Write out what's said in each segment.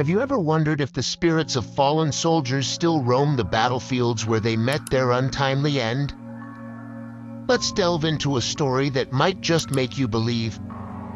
Have you ever wondered if the spirits of fallen soldiers still roam the battlefields where they met their untimely end? Let's delve into a story that might just make you believe.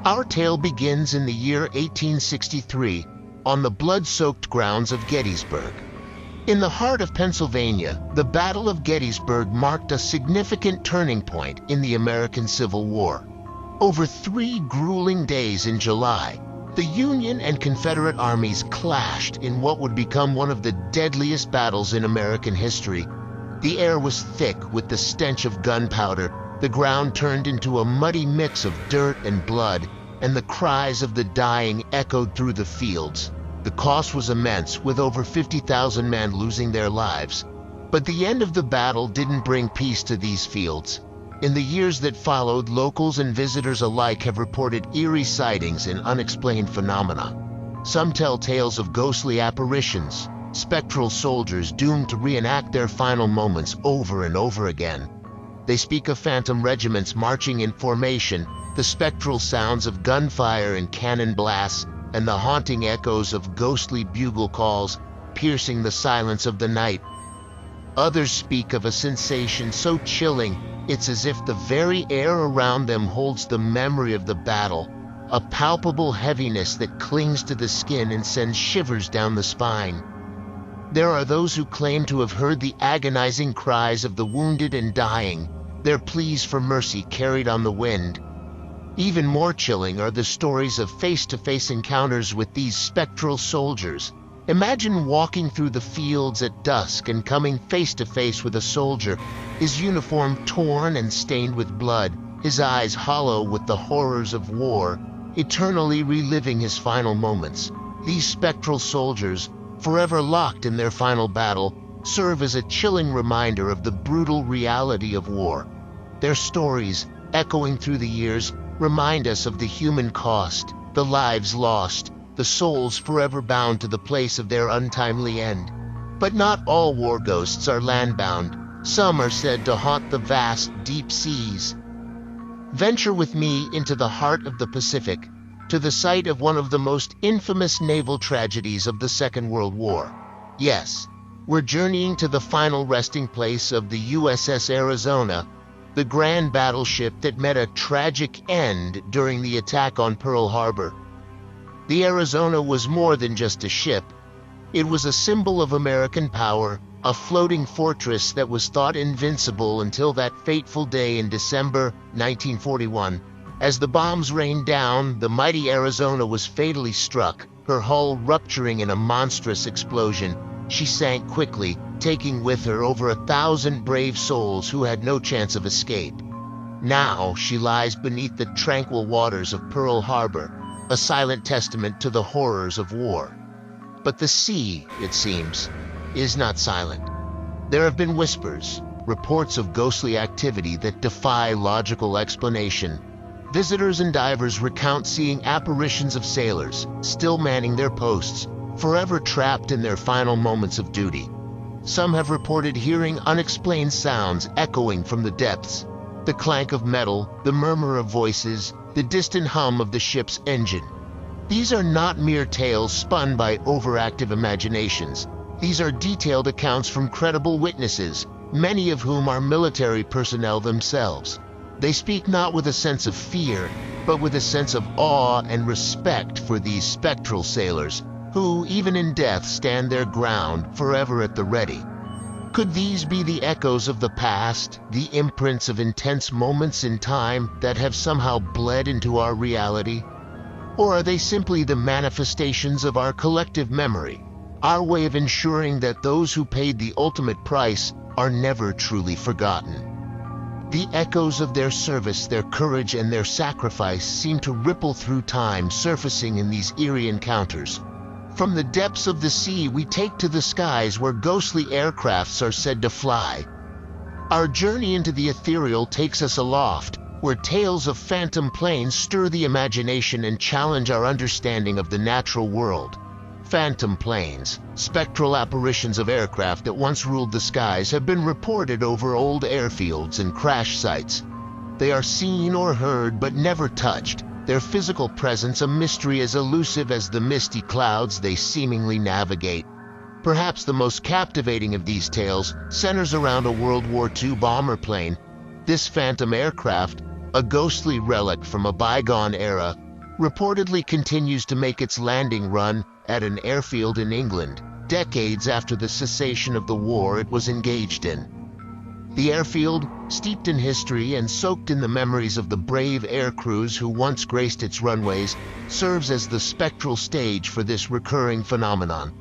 Our tale begins in the year 1863, on the blood-soaked grounds of Gettysburg. In the heart of Pennsylvania, the Battle of Gettysburg marked a significant turning point in the American Civil War. Over 3 grueling days in July, the Union and Confederate armies clashed in what would become one of the deadliest battles in American history. The air was thick with the stench of gunpowder, the ground turned into a muddy mix of dirt and blood, and the cries of the dying echoed through the fields. The cost was immense, with over 50,000 men losing their lives. But the end of the battle didn't bring peace to these fields. In the years that followed, locals and visitors alike have reported eerie sightings and unexplained phenomena. Some tell tales of ghostly apparitions, spectral soldiers doomed to reenact their final moments over and over again. They speak of phantom regiments marching in formation, the spectral sounds of gunfire and cannon blasts, and the haunting echoes of ghostly bugle calls piercing the silence of the night. Others speak of a sensation so chilling, it's as if the very air around them holds the memory of the battle, a palpable heaviness that clings to the skin and sends shivers down the spine. There are those who claim to have heard the agonizing cries of the wounded and dying, their pleas for mercy carried on the wind. Even more chilling are the stories of face-to-face encounters with these spectral soldiers. Imagine walking through the fields at dusk and coming face-to-face with a soldier, his uniform torn and stained with blood, his eyes hollow with the horrors of war, eternally reliving his final moments. These spectral soldiers, forever locked in their final battle, serve as a chilling reminder of the brutal reality of war. Their stories, echoing through the years, remind us of the human cost, the lives lost, the souls forever bound to the place of their untimely end. But not all war ghosts are land-bound. Some are said to haunt the vast, deep seas. Venture with me into the heart of the Pacific, to the site of one of the most infamous naval tragedies of the Second World War. Yes, we're journeying to the final resting place of the USS Arizona, the grand battleship that met a tragic end during the attack on Pearl Harbor. The Arizona was more than just a ship. It was a symbol of American power, a floating fortress that was thought invincible until that fateful day in December 1941. As the bombs rained down, the mighty Arizona was fatally struck, her hull rupturing in a monstrous explosion. She sank quickly, taking with her over 1,000 brave souls who had no chance of escape. Now she lies beneath the tranquil waters of Pearl Harbor, a silent testament to the horrors of war. But the sea, it seems, is not silent. There have been whispers, reports of ghostly activity that defy logical explanation. Visitors and divers recount seeing apparitions of sailors, still manning their posts, forever trapped in their final moments of duty. Some have reported hearing unexplained sounds echoing from the depths, the clank of metal, the murmur of voices, the distant hum of the ship's engine. These are not mere tales spun by overactive imaginations. These are detailed accounts from credible witnesses, many of whom are military personnel themselves. They speak not with a sense of fear, but with a sense of awe and respect for these spectral sailors, who, even in death, stand their ground, forever at the ready. Could these be the echoes of the past, the imprints of intense moments in time that have somehow bled into our reality? Or are they simply the manifestations of our collective memory, our way of ensuring that those who paid the ultimate price are never truly forgotten? The echoes of their service, their courage, and their sacrifice seem to ripple through time, surfacing in these eerie encounters. From the depths of the sea, we take to the skies where ghostly aircrafts are said to fly. Our journey into the ethereal takes us aloft, where tales of phantom planes stir the imagination and challenge our understanding of the natural world. Phantom planes, spectral apparitions of aircraft that once ruled the skies, have been reported over old airfields and crash sites. They are seen or heard but never touched, their physical presence a mystery as elusive as the misty clouds they seemingly navigate. Perhaps the most captivating of these tales centers around a World War II bomber plane. This phantom aircraft, a ghostly relic from a bygone era, reportedly continues to make its landing run at an airfield in England, decades after the cessation of the war it was engaged in. The airfield, steeped in history and soaked in the memories of the brave air crews who once graced its runways, serves as the spectral stage for this recurring phenomenon.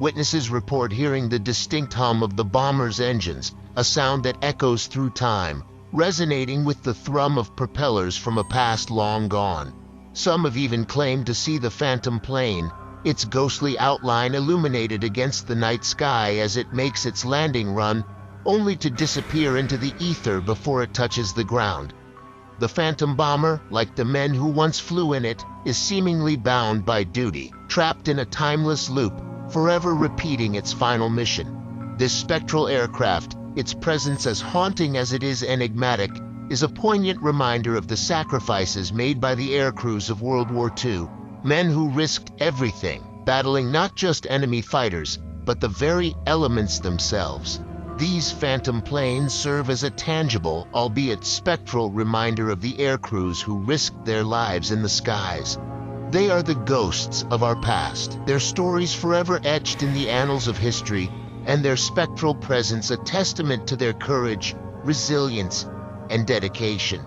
Witnesses report hearing the distinct hum of the bomber's engines, a sound that echoes through time, resonating with the thrum of propellers from a past long gone. Some have even claimed to see the phantom plane, its ghostly outline illuminated against the night sky as it makes its landing run, only to disappear into the ether before it touches the ground. The phantom bomber, like the men who once flew in it, is seemingly bound by duty, trapped in a timeless loop, forever repeating its final mission. This spectral aircraft, its presence as haunting as it is enigmatic, is a poignant reminder of the sacrifices made by the air crews of World War II, men who risked everything, battling not just enemy fighters, but the very elements themselves. These phantom planes serve as a tangible, albeit spectral, reminder of the air crews who risked their lives in the skies. They are the ghosts of our past, their stories forever etched in the annals of history, and their spectral presence a testament to their courage, resilience, and dedication.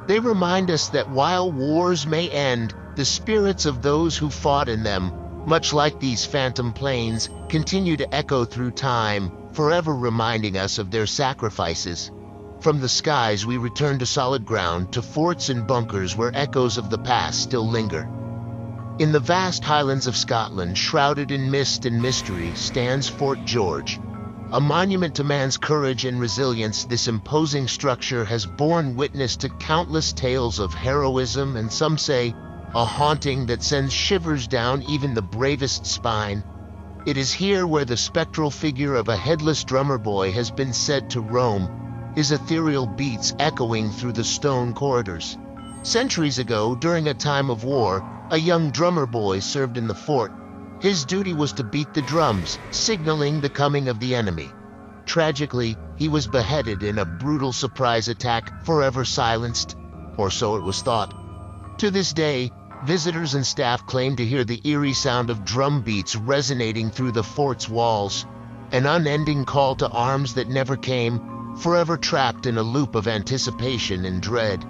They remind us that while wars may end, the spirits of those who fought in them, much like these phantom planes, continue to echo through time, forever reminding us of their sacrifices. From the skies we return to solid ground, to forts and bunkers where echoes of the past still linger. In the vast highlands of Scotland, shrouded in mist and mystery, stands Fort George. A monument to man's courage and resilience, this imposing structure has borne witness to countless tales of heroism and, some say, a haunting that sends shivers down even the bravest spine. It is here where the spectral figure of a headless drummer boy has been said to roam, his ethereal beats echoing through the stone corridors. Centuries ago, during a time of war, a young drummer boy served in the fort. His duty was to beat the drums, signaling the coming of the enemy. Tragically, he was beheaded in a brutal surprise attack, forever silenced, or so it was thought. To this day, visitors and staff claim to hear the eerie sound of drum beats resonating through the fort's walls, an unending call to arms that never came, forever trapped in a loop of anticipation and dread.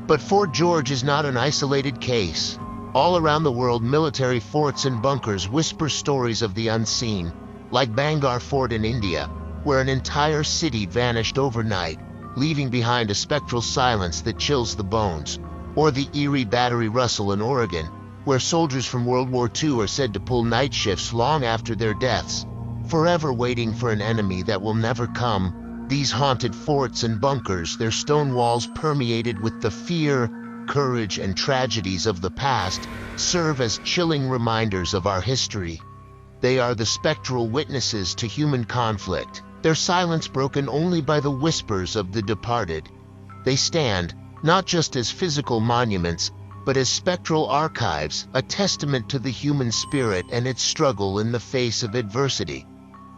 But Fort George is not an isolated case. All around the world, military forts and bunkers whisper stories of the unseen, like Bangalore Fort in India, where an entire city vanished overnight, leaving behind a spectral silence that chills the bones, or the eerie Battery Russell in Oregon, where soldiers from World War II are said to pull night shifts long after their deaths, forever waiting for an enemy that will never come. These haunted forts and bunkers, their stone walls permeated with the fear, courage, and tragedies of the past, serve as chilling reminders of our history. They are the spectral witnesses to human conflict, their silence broken only by the whispers of the departed. They stand, not just as physical monuments, but as spectral archives, a testament to the human spirit and its struggle in the face of adversity.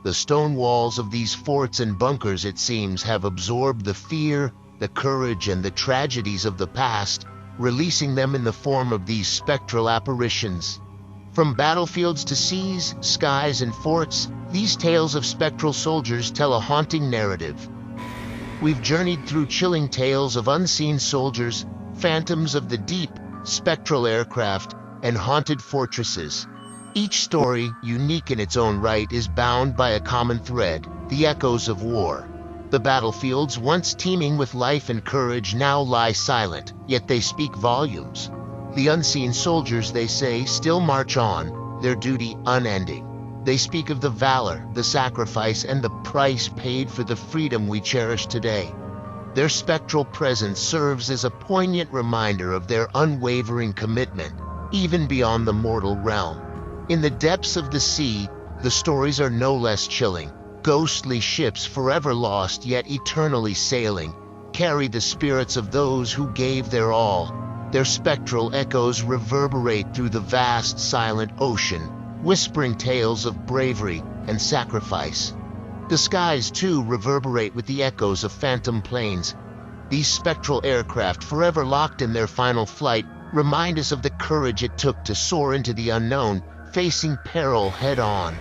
The stone walls of these forts and bunkers, it seems, have absorbed the fear, the courage, and the tragedies of the past, releasing them in the form of these spectral apparitions. From battlefields to seas, skies, and forts, these tales of spectral soldiers tell a haunting narrative. We've journeyed through chilling tales of unseen soldiers, phantoms of the deep, spectral aircraft, and haunted fortresses. Each story, unique in its own right, is bound by a common thread: the echoes of war. The battlefields, once teeming with life and courage, now lie silent, yet they speak volumes. The unseen soldiers, they say, still march on, their duty unending. They speak of the valor, the sacrifice, and the price paid for the freedom we cherish today. Their spectral presence serves as a poignant reminder of their unwavering commitment, even beyond the mortal realm. In the depths of the sea, the stories are no less chilling. Ghostly ships, forever lost yet eternally sailing, carry the spirits of those who gave their all. Their spectral echoes reverberate through the vast, silent ocean, whispering tales of bravery and sacrifice. The skies, too, reverberate with the echoes of phantom planes. These spectral aircraft, forever locked in their final flight, remind us of the courage it took to soar into the unknown, facing peril head-on.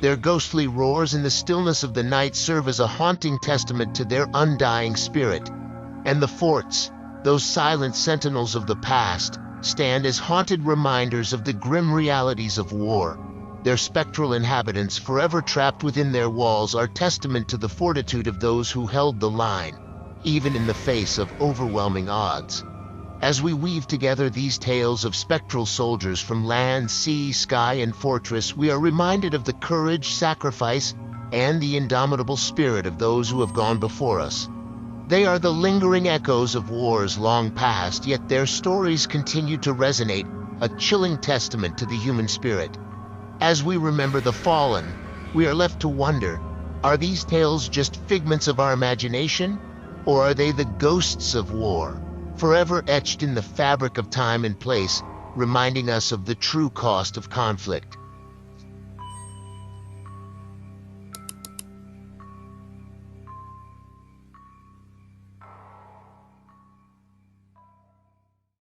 Their ghostly roars in the stillness of the night serve as a haunting testament to their undying spirit. And the forts, those silent sentinels of the past, stand as haunted reminders of the grim realities of war. Their spectral inhabitants, forever trapped within their walls, are testament to the fortitude of those who held the line, even in the face of overwhelming odds. As we weave together these tales of spectral soldiers from land, sea, sky, and fortress, we are reminded of the courage, sacrifice, and the indomitable spirit of those who have gone before us. They are the lingering echoes of wars long past, yet their stories continue to resonate, a chilling testament to the human spirit. As we remember the fallen, we are left to wonder, are these tales just figments of our imagination, or are they the ghosts of war, forever etched in the fabric of time and place, reminding us of the true cost of conflict?